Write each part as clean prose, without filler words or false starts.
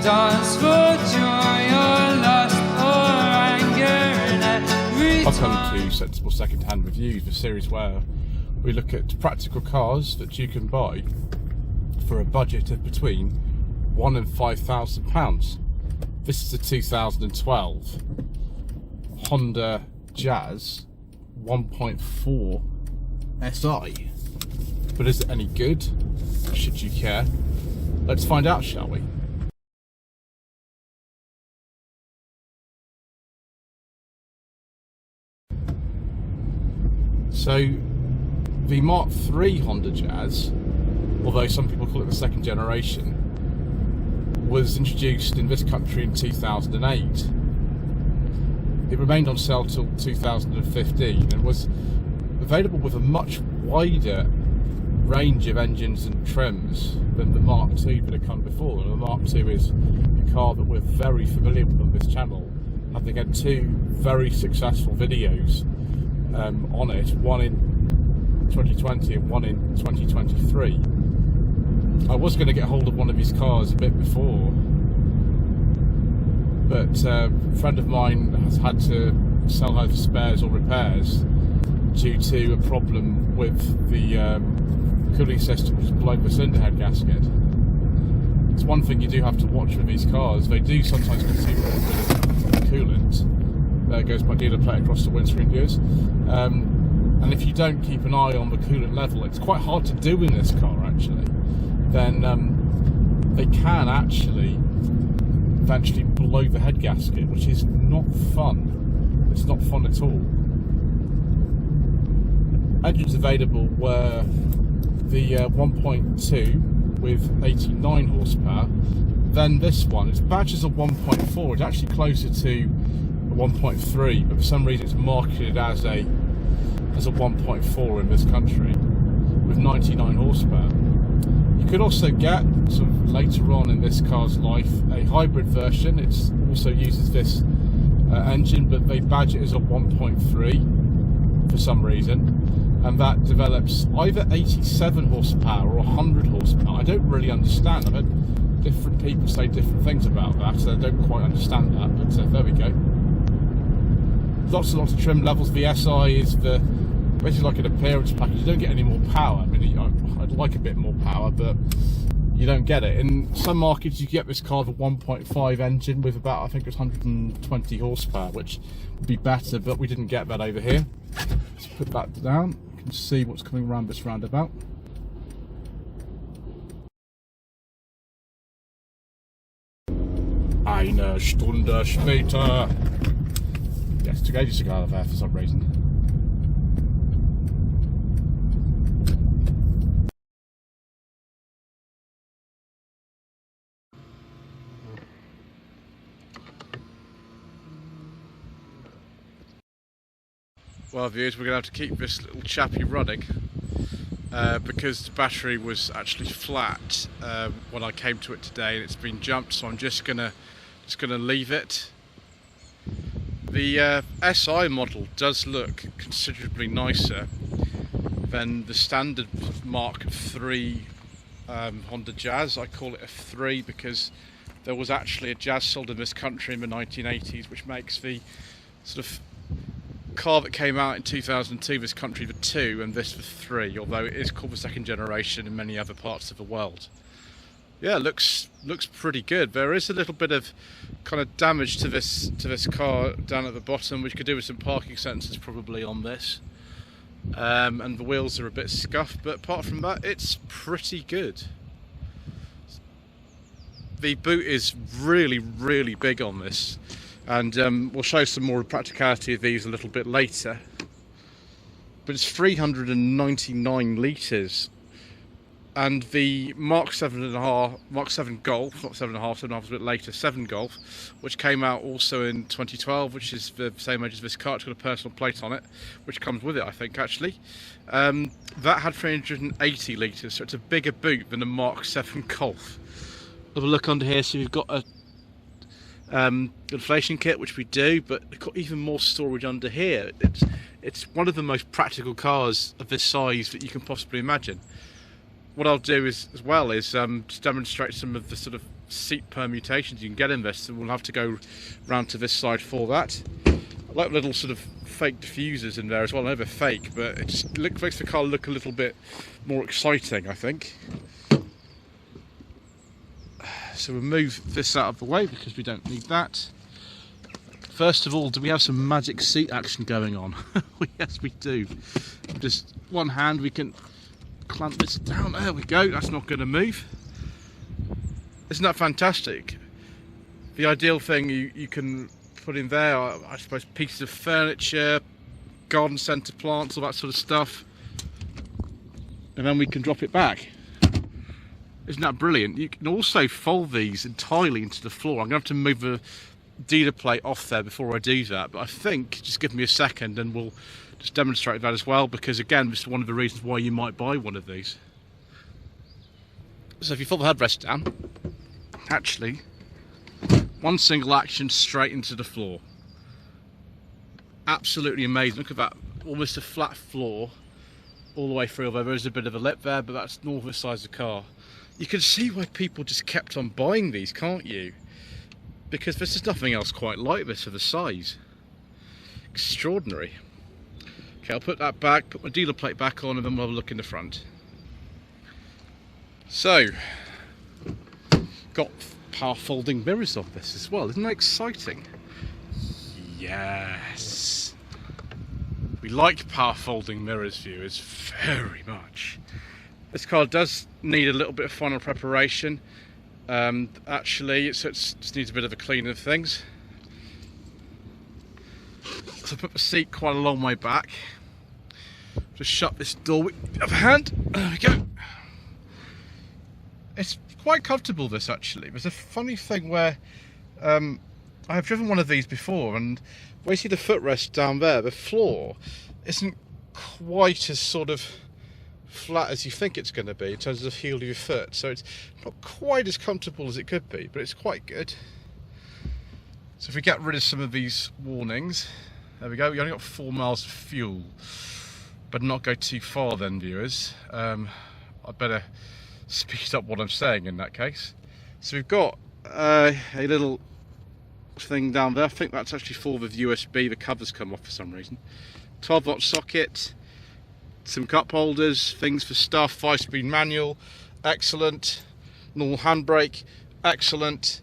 dance for joy or lust or anger, and every Welcome to Sensible Secondhand Reviews, the series where we look at practical cars that you can buy for a budget of between £1,000 and £5,000. This is a 2012 Honda Jazz 1.4 SI. But is it any good? Should you care? Let's find out, shall we? So, the Mark III Honda Jazz, although some people call it the second generation, was introduced in this country in 2008. It remained on sale till 2015 and was available with a much wider range of engines and trims than the Mark II that had come before. And the Mark II is a car that we're very familiar with on this channel, having had two very successful videos on it, one in 2020 and one in 2023. I was going to get hold of one of his cars a bit before, but a friend of mine has had to sell her for spares or repairs due to a problem with the cooling system which is below the cylinder head gasket. It's one thing you do have to watch with these cars. They do sometimes consume a little bit of coolant. There goes my dealer plate across the windscreen viewers. And if you don't keep an eye on the coolant level, it's quite hard to do in this car actually, then they can actually eventually blow the head gasket, which is not fun. It's not fun at all. Engines available were the 1.2 with 89 horsepower, then this one. Its badge is a 1.4. It's actually closer to a 1.3, but for some reason it's marketed as a 1.4 in this country with 99 horsepower. You could also get, sort of later on in this car's life, a hybrid version. It also uses this engine, but they badge it as a 1.3 for some reason, and that develops either 87 horsepower or 100 horsepower. I don't really understand. I've had different people say different things about that, so I don't quite understand that, but there we go. Lots and lots of trim levels. The SI is basically like an appearance package. You don't get any more power. I mean, I'd like a bit more power, but you don't get it. In some markets you get this car with a 1.5 engine with about, I think it's 120 horsepower, which would be better, but we didn't get that over here. Let's put that down. You can see what's coming around this roundabout. Eine Stunde später. Yes, took ages to go out of there for some reason. Well, viewers, we're going to have to keep this little chappy running because the battery was actually flat when I came to it today, and it's been jumped. So I'm just gonna leave it. The SI model does look considerably nicer than the standard Mark III Honda Jazz. I call it a 3 because there was actually a Jazz sold in this country in the 1980s, which makes the sort of car that came out in 2002 this country the 2 and this the 3, although it is called the second generation in many other parts of the world. Yeah, looks pretty good. There is a little bit of kind of damage to this car down at the bottom, which could do with some parking sensors probably on this, and the wheels are a bit scuffed, but apart from that it's pretty good. The boot is really big on this, and we'll show some more practicality of these a little bit later, but it's 399 litres. And the Mark 7 Golf, not 7.5, 7.5 is a bit later, 7 Golf, which came out also in 2012, which is the same age as this car. It's got a personal plate on it, which comes with it, I think, actually. That had 380 litres, so it's a bigger boot than the Mark 7 Golf. Have a look under here. So we've got a inflation kit, which we do, but we've got even more storage under here. It's one of the most practical cars of this size that you can possibly imagine. What I'll do is just demonstrate some of the sort of seat permutations you can get in this, and we'll have to go round to this side for that. I like little sort of fake diffusers in there as well. I know they're fake, but it just makes the car look a little bit more exciting, I think. So we'll move this out of the way because we don't need that. First of all, do we have some magic seat action going on? Yes, we do. Just one hand, we can clamp this down. There we go. That's not going to move. Isn't that fantastic? The ideal thing you can put in there are, I suppose, pieces of furniture, garden centre plants, all that sort of stuff. And then we can drop it back. Isn't that brilliant? You can also fold these entirely into the floor. I'm going to have to move the dealer plate off there before I do that, but I think, just give me a second and we'll just demonstrate that as well, because again, this is one of the reasons why you might buy one of these. So if you fold the headrest down, actually, one single action straight into the floor. Absolutely amazing. Look at that, almost a flat floor all the way through, although there is a bit of a lip there, but that's normal for the size of the car. You can see why people just kept on buying these, can't you? Because there's just nothing else quite like this for the size. Extraordinary. Okay, I'll put that back, put my dealer plate back on, and then we'll have a look in the front. So, got power folding mirrors on this as well. Isn't that exciting? Yes. We like power folding mirrors, viewers, very much. This car does need a little bit of final preparation. Actually, it just needs a bit of a clean of things. So I put the seat quite a long way back. Just shut this door with the other hand. There we go. It's quite comfortable, this, actually. There's a funny thing where I have driven one of these before, and where you see the footrest down there, the floor isn't quite as sort of flat as you think it's going to be in terms of the heel of your foot, so it's not quite as comfortable as it could be, but it's quite good. So if we get rid of some of these warnings, there we go. We only got 4 miles of fuel, but not go too far then, viewers. I better speed up what I'm saying in that case. So we've got a little thing down there. I think that's actually full with USB. The covers come off for some reason. 12-volt socket, some cup holders, things for stuff, 5-speed manual, excellent. Normal handbrake, excellent.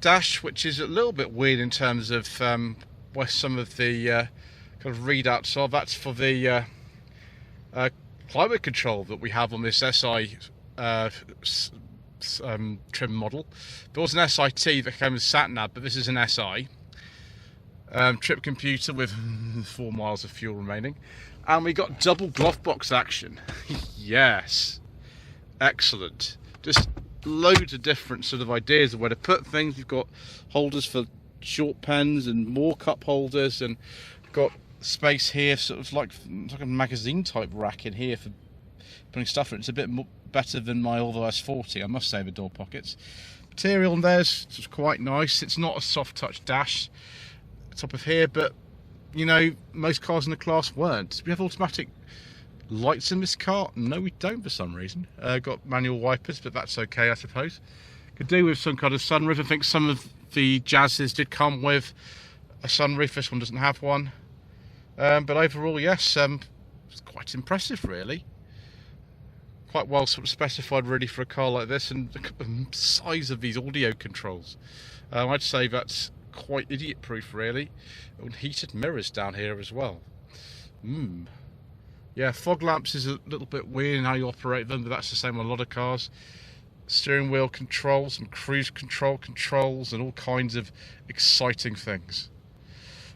Dash, which is a little bit weird in terms of where some of the kind of readouts are. That's for the climate control that we have on this SI trim model. There was an SIT that came with sat-nav, but this is an SI. Trip computer with 4 miles of fuel remaining. And we got double glove box action. Yes. Excellent. Just loads of different sort of ideas of where to put things. We've got holders for short pens and more cup holders, and got space here, sort of like a magazine type rack in here for putting stuff in. It's a bit more, better than my Volvo S40, I must say, the door pockets. Material in there's quite nice. It's not a soft touch dash top of here, but you know, most cars in the class weren't. Do we have automatic lights in this car? No, we don't for some reason. Got manual wipers, but that's okay, I suppose. Could do with some kind of sunroof. I think some of the Jazzes did come with a sunroof. This one doesn't have one. But overall, yes, it's quite impressive, really. Quite well sort of specified, really, for a car like this. And the size of these audio controls. I'd say that's quite idiot-proof, really. And heated mirrors down here as well. Yeah, fog lamps is a little bit weird in how you operate them, but that's the same on a lot of cars. Steering wheel controls, some cruise control controls, and all kinds of exciting things.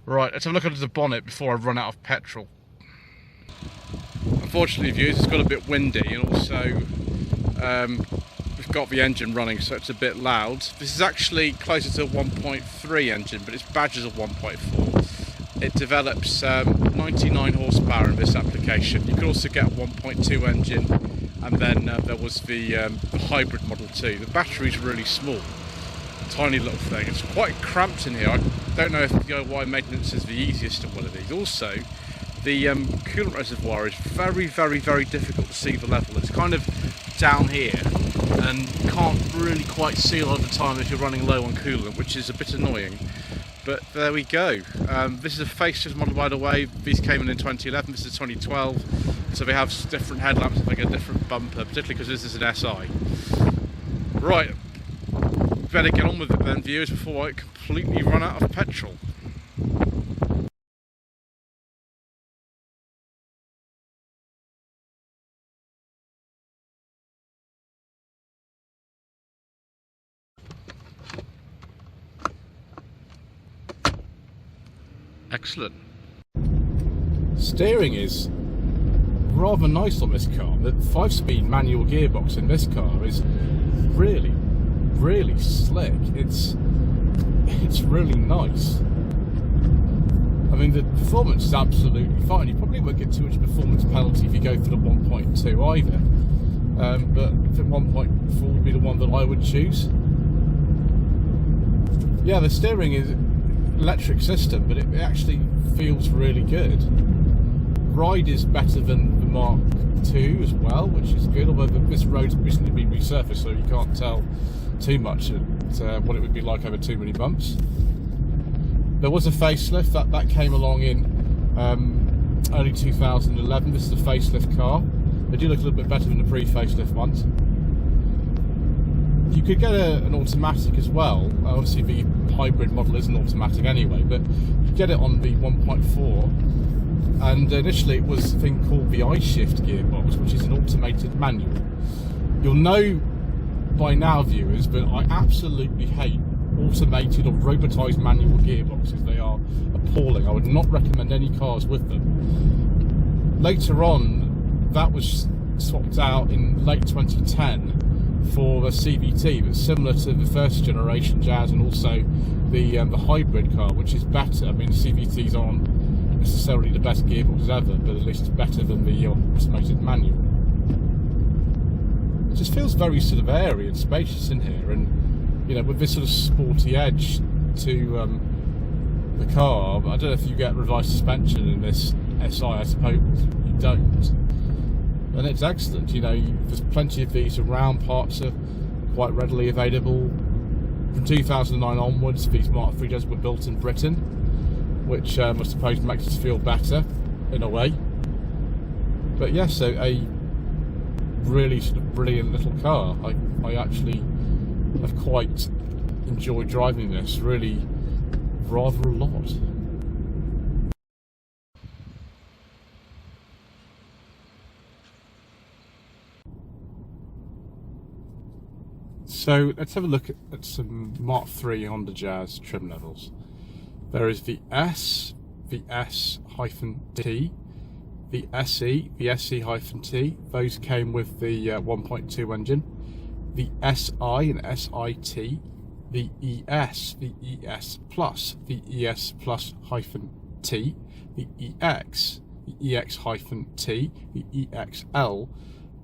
Right, let's have a look under the bonnet before I run out of petrol. Unfortunately, viewers, it's got a bit windy, and also we've got the engine running, so it's a bit loud. This is actually closer to a 1.3 engine, but its badge is a 1.4. It develops 99 horsepower in this application. You could also get a 1.2 engine, and then there was the hybrid Model 2. The battery's really small, tiny little thing. It's quite cramped in here. I don't know if DIY maintenance is the easiest of one of these. Also, the coolant reservoir is very, very, very difficult to see the level. It's kind of down here, and can't really quite see a lot of the time if you're running low on coolant, which is a bit annoying. But there we go. This is a facelift model, by the way. These came in 2011, this is 2012. So they have different headlamps, they get a different bumper, particularly because this is an SI. Right, better get on with it then, viewers, before I completely run out of petrol. Excellent. Steering is rather nice on this car. The 5-speed manual gearbox in this car is really, really slick. It's really nice. I mean, the performance is absolutely fine. You probably won't get too much performance penalty if you go for the 1.2 either. But I think 1.4 would be the one that I would choose. Yeah, the steering is electric system, but it actually feels really good. Ride is better than the Mark II as well, which is good, although this road's recently been resurfaced, so you can't tell too much at what it would be like over too many bumps. There was a facelift that came along in early 2011. This is a facelift car. They do look a little bit better than the pre-facelift ones. You could get an automatic as well. Obviously the hybrid model isn't automatic anyway, but you get it on the 1.4. And initially it was a thing called the I-Shift gearbox, which is an automated manual. You'll know by now, viewers, but I absolutely hate automated or robotised manual gearboxes. They are appalling. I would not recommend any cars with them. Later on, that was swapped out in late 2010 for a CVT that's similar to the first generation Jazz, and also the hybrid car, which is better. I mean, CVTs aren't necessarily the best gearbox ever, but at least it's better than the automated manual. It just feels very sort of airy and spacious in here, and you know, with this sort of sporty edge to the car. I don't know if you get revised suspension in this SI. I suppose you don't. And it's excellent. You know, there's plenty of these around. Parts are quite readily available. From 2009 onwards, these Mark IIIs were built in Britain, which I suppose makes us feel better in a way. But yes, so a really sort of brilliant little car. I actually have quite enjoyed driving this, really rather a lot. So let's have a look at some Mark III Honda Jazz trim levels. There is the S, the S-T, the SE, the SE-T. Those came with the 1.2 engine. The SI and SIT, the ES, the ES Plus, the ES Plus -T, the EX, the EX-T, the EXL,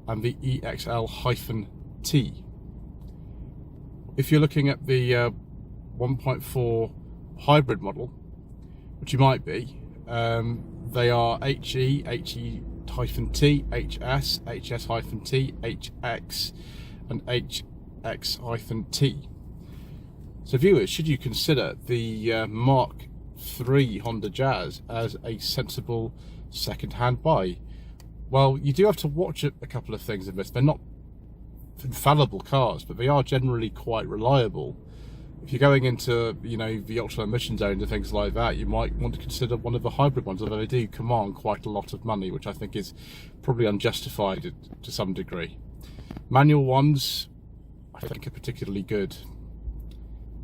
and the EXL-T. If you're looking at the 1.4 hybrid model, which you might be, they are HE, HE-T, HS, HS-T, HX, and HX-T. So viewers, should you consider the Mark III Honda Jazz as a sensible second-hand buy? Well, you do have to watch a couple of things in this. They're not infallible cars, but they are generally quite reliable. If you're going into, you know, the ultra emission zones and things like that, you might want to consider one of the hybrid ones, although they do command quite a lot of money, which I think is probably unjustified to some degree. Manual ones, I think, are particularly good.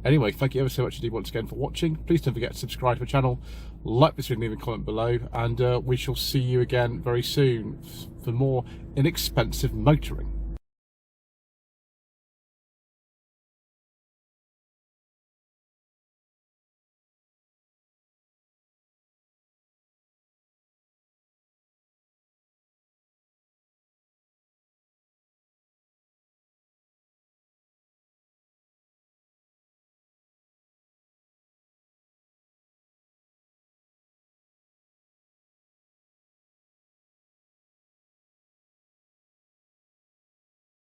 Anyway, thank you ever so much indeed once again for watching. Please don't forget to subscribe to the channel, like this video, leave a comment below, and we shall see you again very soon for more inexpensive motoring.